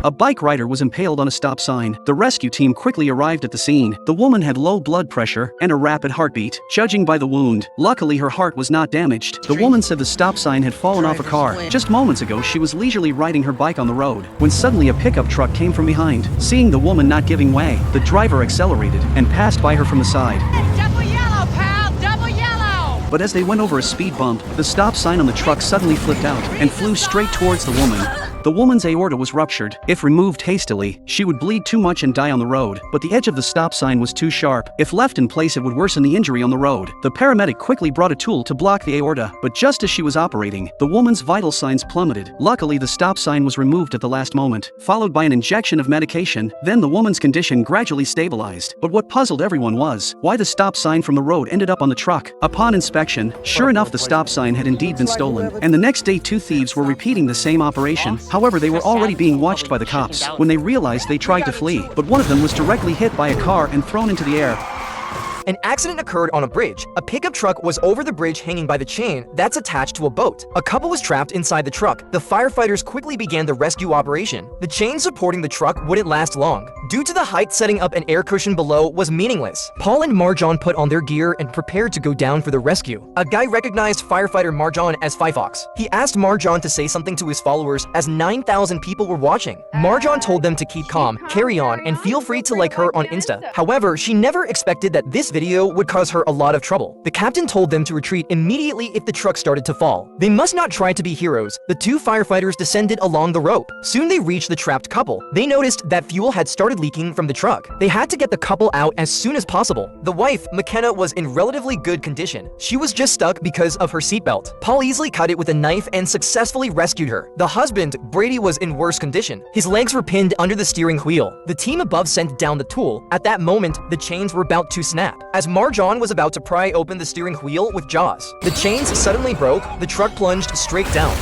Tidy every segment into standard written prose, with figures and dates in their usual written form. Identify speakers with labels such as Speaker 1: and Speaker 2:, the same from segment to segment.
Speaker 1: A bike rider was impaled on a stop sign. The rescue team quickly arrived at the scene. The woman had low blood pressure and a rapid heartbeat. Judging by the wound, luckily her heart was not damaged. The woman said the stop sign had fallen off a car. Just moments ago she was leisurely riding her bike on the road when suddenly a pickup truck came from behind. Seeing the woman not giving way, the driver accelerated and passed by her from the side.
Speaker 2: Double yellow, pal! Double yellow!
Speaker 1: But as they went over a speed bump, the stop sign on the truck suddenly flipped out and flew straight towards the woman. The woman's aorta was ruptured. If removed hastily, she would bleed too much and die on the road, but the edge of the stop sign was too sharp. If left in place, it would worsen the injury on the road. The paramedic quickly brought a tool to block the aorta, but just as she was operating, the woman's vital signs plummeted. Luckily, the stop sign was removed at the last moment, followed by an injection of medication. Then the woman's condition gradually stabilized. But what puzzled everyone was why the stop sign from the road ended up on the truck. Upon inspection, sure enough, the stop sign had indeed been stolen, and the next day 2 thieves were repeating the same operation. However, they were already being watched by the cops. When they realized, they tried to flee, but one of them was directly hit by a car and thrown into the air.
Speaker 3: An accident occurred on a bridge. A pickup truck was over the bridge hanging by the chain that's attached to a boat. A couple was trapped inside the truck. The firefighters quickly began the rescue operation. The chain supporting the truck wouldn't last long. Due to the height, setting up an air cushion below was meaningless. Paul and Marjan put on their gear and prepared to go down for the rescue. A guy recognized firefighter Marjan as Fifox. He asked Marjan to say something to his followers as 9,000 people were watching. Marjan told them to keep calm, carry on, and feel free to like her on Insta. However, she never expected that this video would cause her a lot of trouble. The captain told them to retreat immediately if the truck started to fall. They must not try to be heroes. The 2 firefighters descended along the rope. Soon they reached the trapped couple. They noticed that fuel had started leaking from the truck. They had to get the couple out as soon as possible. The wife, McKenna, was in relatively good condition. She was just stuck because of her seatbelt. Paul easily cut it with a knife and successfully rescued her. The husband, Brady, was in worse condition. His legs were pinned under the steering wheel. The team above sent down the tool. At that moment, the chains were about to snap. As Marjan was about to pry open the steering wheel with jaws, the chains suddenly broke. The truck plunged straight down,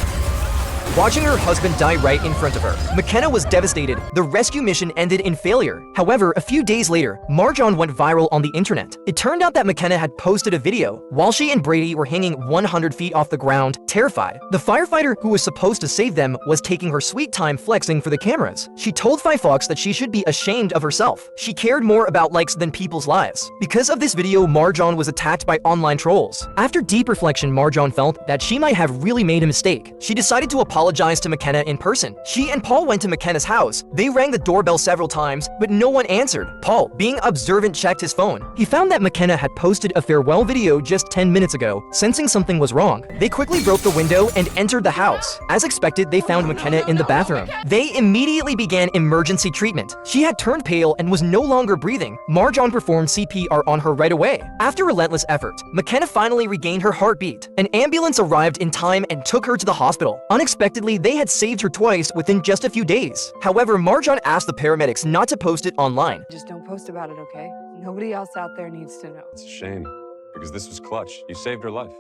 Speaker 3: watching her husband die right in front of her. McKenna was devastated. The rescue mission ended in failure. However, a few days later, Marjan went viral on the internet. It turned out that McKenna had posted a video while she and Brady were hanging 100 feet off the ground, terrified. The firefighter who was supposed to save them was taking her sweet time flexing for the cameras. She told Fifox that she should be ashamed of herself. She cared more about likes than people's lives. Because of this video, Marjan was attacked by online trolls. After deep reflection, Marjan felt that she might have really made a mistake. She decided to apologized to McKenna in person. She and Paul went to McKenna's house. They rang the doorbell several times, but no one answered. Paul, being observant, checked his phone. He found that McKenna had posted a farewell video just 10 minutes ago. Sensing something was wrong, they quickly broke the window and entered the house. As expected, they found McKenna in the bathroom. They immediately began emergency treatment. She had turned pale and was no longer breathing. Marjan performed CPR on her right away. After relentless effort, McKenna finally regained her heartbeat. An ambulance arrived in time and took her to the hospital. Unexpectedly, they had saved her twice within just a few days. However, Marjan asked the paramedics not to post it online.
Speaker 4: Just don't post about it, okay? Nobody else out there needs to know.
Speaker 5: It's a shame, because this was clutch. You saved her life.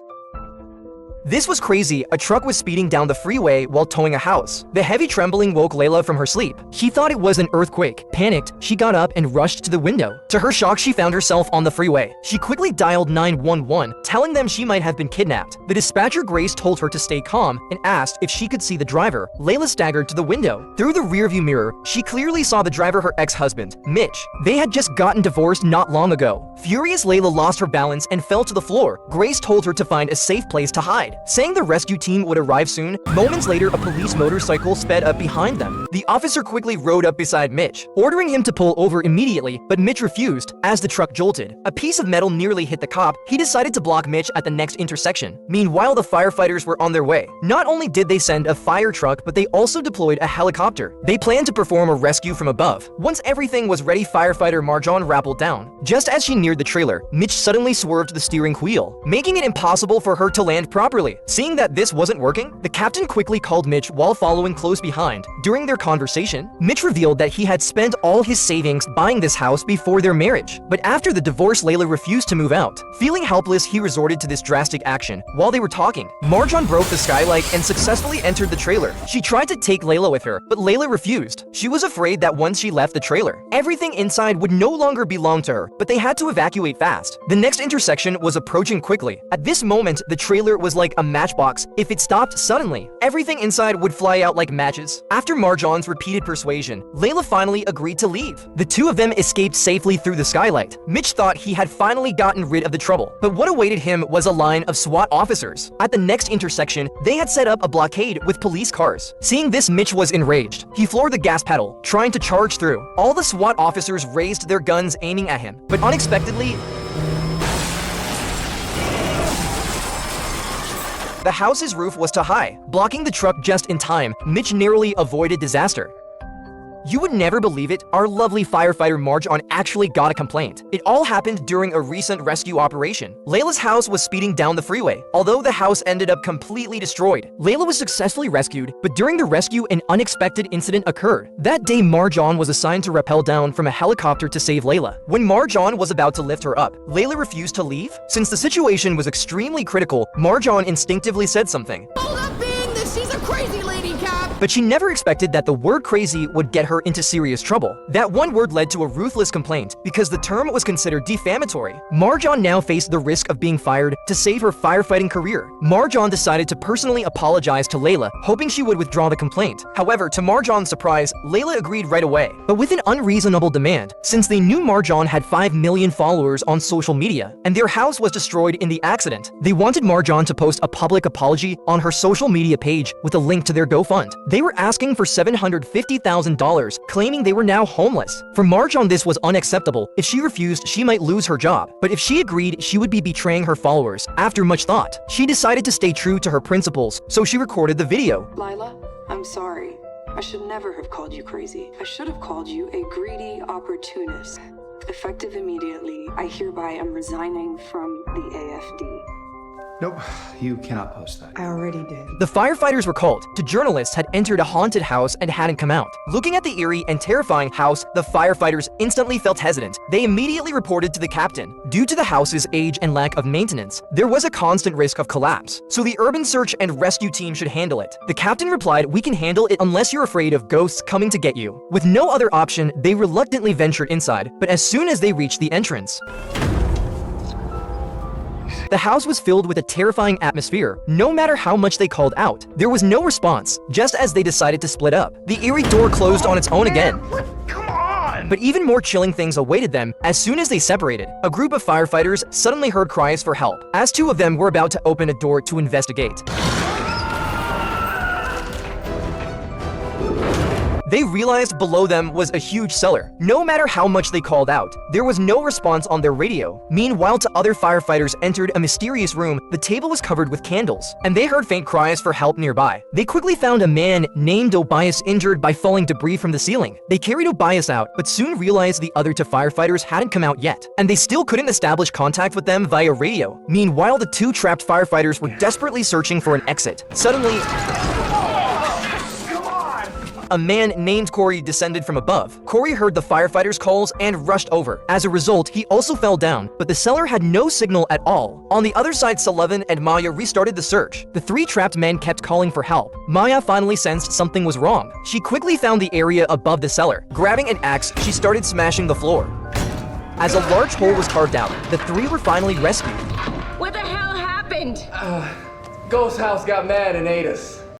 Speaker 3: This was crazy. A truck was speeding down the freeway while towing a house. The heavy trembling woke Layla from her sleep. She thought it was an earthquake. Panicked, she got up and rushed to the window. To her shock, she found herself on the freeway. She quickly dialed 911, telling them she might have been kidnapped. The dispatcher, Grace, told her to stay calm and asked if she could see the driver. Layla staggered to the window. Through the rearview mirror, she clearly saw the driver, her ex-husband, Mitch. They had just gotten divorced not long ago. Furious, Layla lost her balance and fell to the floor. Grace told her to find a safe place to hide, saying the rescue team would arrive soon. Moments later, a police motorcycle sped up behind them. The officer quickly rode up beside Mitch, ordering him to pull over immediately, but Mitch refused. As the truck jolted, a piece of metal nearly hit the cop. He decided to block Mitch at the next intersection. Meanwhile, the firefighters were on their way. Not only did they send a fire truck, but they also deployed a helicopter. They planned to perform a rescue from above. Once everything was ready, firefighter Marjan rappelled down. Just as she neared the trailer, Mitch suddenly swerved the steering wheel, making it impossible for her to land properly. Seeing that this wasn't working, the captain quickly called Mitch while following close behind. During their conversation, Mitch revealed that he had spent all his savings buying this house before their marriage. But after the divorce, Layla refused to move out. Feeling helpless, he resorted to this drastic action. While they were talking, Marjan broke the skylight and successfully entered the trailer. She tried to take Layla with her, but Layla refused. She was afraid that once she left the trailer, everything inside would no longer belong to her, but they had to evacuate fast. The next intersection was approaching quickly. At this moment, the trailer was like a matchbox. If it stopped suddenly, everything inside would fly out like matches. After Marjan's repeated persuasion, Layla finally agreed to leave. The two of them escaped safely through the skylight. Mitch thought he had finally gotten rid of the trouble, but what awaited him was a line of SWAT officers. At the next intersection, they had set up a blockade with police cars. Seeing this, Mitch was enraged. He floored the gas pedal, trying to charge through. All the SWAT officers raised their guns aiming at him, but unexpectedly, the house's roof was too high, blocking the truck just in time. Mitch narrowly avoided disaster. You would never believe it, our lovely firefighter Marjan actually got a complaint. It all happened during a recent rescue operation. Layla's house was speeding down the freeway, although the house ended up completely destroyed. Layla was successfully rescued, but during the rescue, an unexpected incident occurred. That day, Marjan was assigned to rappel down from a helicopter to save Layla. When Marjan was about to lift her up, Layla refused to leave. Since the situation was extremely critical, Marjan instinctively said something.
Speaker 2: Hold up, Bing! She's a crazy lady, Cap!
Speaker 3: But she never expected that the word crazy would get her into serious trouble. That one word led to a ruthless complaint because the term was considered defamatory. Marjan now faced the risk of being fired to save her firefighting career. Marjan decided to personally apologize to Layla, hoping she would withdraw the complaint. However, to Marjan's surprise, Layla agreed right away, but with an unreasonable demand. Since they knew Marjan had 5 million followers on social media, and their house was destroyed in the accident, they wanted Marjan to post a public apology on her social media page with a link to their GoFund. They were asking for $750,000, claiming they were now homeless. For Marjan, this was unacceptable. If she refused, she might lose her job. But if she agreed, she would be betraying her followers. After much thought, she decided to stay true to her principles, so she recorded the video.
Speaker 4: Lila, I'm sorry. I should never have called you crazy. I should have called you a greedy opportunist. Effective immediately, I hereby am resigning from the AFD.
Speaker 6: Nope, you cannot post that.
Speaker 4: I already did.
Speaker 3: The firefighters were called. Two journalists had entered a haunted house and hadn't come out. Looking at the eerie and terrifying house, the firefighters instantly felt hesitant. They immediately reported to the captain. Due to the house's age and lack of maintenance, there was a constant risk of collapse, so the urban search and rescue team should handle it. The captain replied, "We can handle it unless you're afraid of ghosts coming to get you." With no other option, they reluctantly ventured inside, but as soon as they reached the entrance, the house was filled with a terrifying atmosphere. No matter how much they called out, there was no response, just as they decided to split up. The eerie door closed on its own again.
Speaker 6: Come on!
Speaker 3: But even more chilling things awaited them. As soon as they separated, a group of firefighters suddenly heard cries for help, as two of them were about to open a door to investigate. They realized below them was a huge cellar. No matter how much they called out, there was no response on their radio. Meanwhile, two other firefighters entered a mysterious room. The table was covered with candles, and they heard faint cries for help nearby. They quickly found a man named Obias injured by falling debris from the ceiling. They carried Obias out, but soon realized the other two firefighters hadn't come out yet, and they still couldn't establish contact with them via radio. Meanwhile, the two trapped firefighters were desperately searching for an exit. Suddenly, a man named Corey descended from above. Corey heard the firefighters' calls and rushed over. As a result, he also fell down, but the cellar had no signal at all. On the other side, Sullivan and Maya restarted the search. The three trapped men kept calling for help. Maya finally sensed something was wrong. She quickly found the area above the cellar. Grabbing an axe, she started smashing the floor. As a large hole was carved out, the three were finally rescued.
Speaker 2: What the hell happened?
Speaker 7: Ghost House got mad and ate us.